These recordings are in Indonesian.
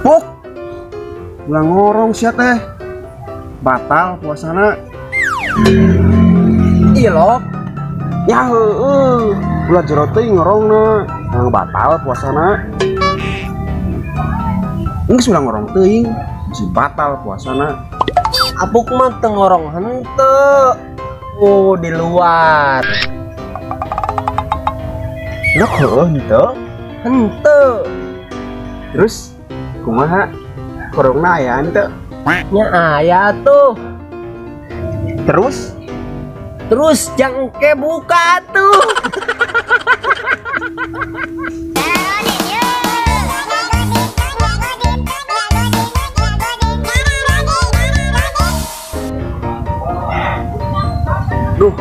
Pok, ulang ngorong sia teh. Batal puasana. Ilok. Ya heueuh, ulah jero teuing ngorongna. Yang batal puasana. Geus ulang ngorong teuing, bisa batal puasana. Apuk mah teu ngorong henteu. Di luar. Nok heueuh henteu. Henteu. Terus kumaha? Korongna aya henteu. Nya aya tuh. Terus jangke buka tuh. duh,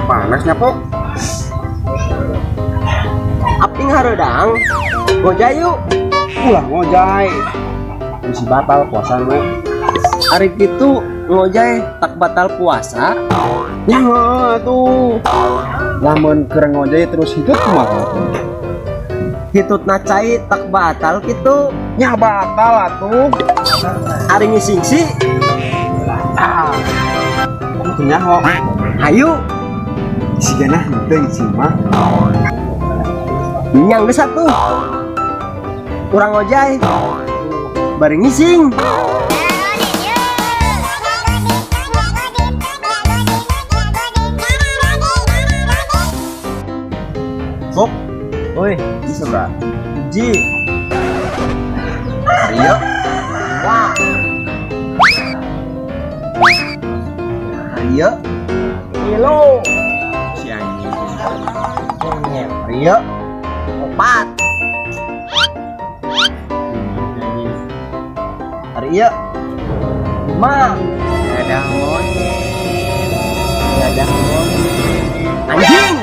panasnya Pok. Aping hareudang. Gojay yuk. Ulah ngojay. Bisa batal puasana. Ari kitu ngojay tak batal puasa. Ya tuh. Lamun keur ngojay terus hidup kumaha? Hitutna cai tak batal kitu. Ya batal atuh. Ari ngisingsi. Itu nyaho. Hayu. Sigana henteu isi mah. Nyang geus atuh. Urang ngojay. Bari ngising. Pok, Woi, bisa berapa? Ji. Ayo. Wah. Ayo. Kilo. Si anjing. Rio. Opat. Ayo. Ma. Ada monyet. Ada anjing.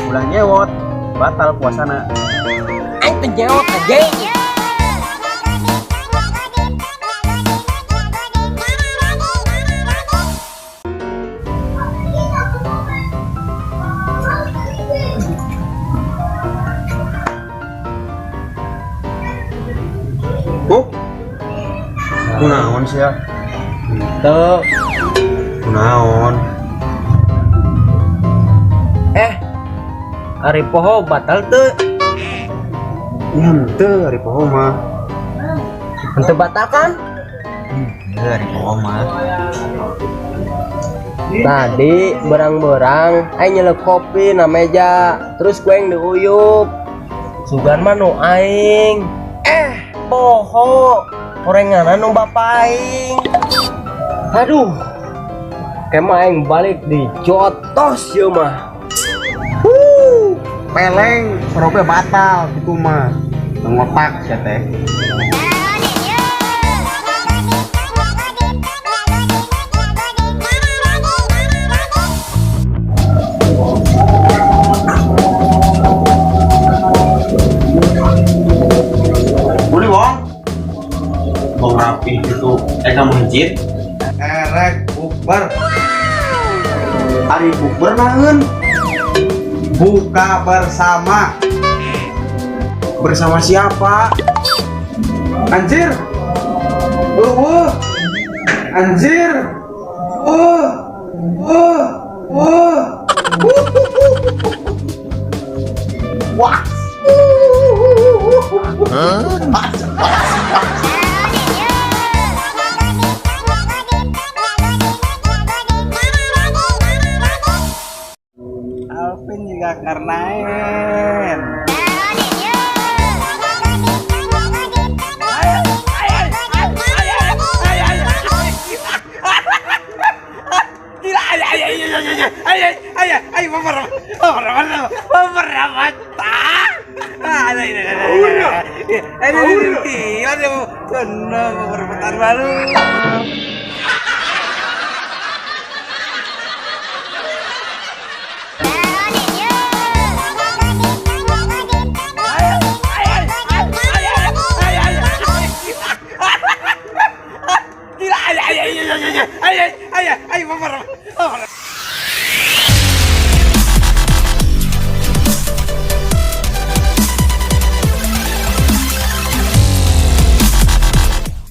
Ulah nyewot. Batal puasana. Aing teu jawab anjing. Pok. Kunaon sia? Tuh. Kunaon? Ari poho batal teu. Ya henteu ari poho mah. Henteu batal kan? Ari poho mah. Tadi berang-berang aing nyelep kopi na meja, terus kueng diuyup. Sugan mah nu aing. Poho. Orengana nu bapak aing. Aduh. Kemah aing balik di jotos ieu mah. Peleng, sorope batal gitu mah. Ngotak sia teh. Boleh Bang? Bang rapi gitu. Kamu hijit? Rek bukber. Ari bukber naeun? Buka bersama. Bersama siapa? Anjir. Anjir. Wah. Alvin juga karnain. Ayo,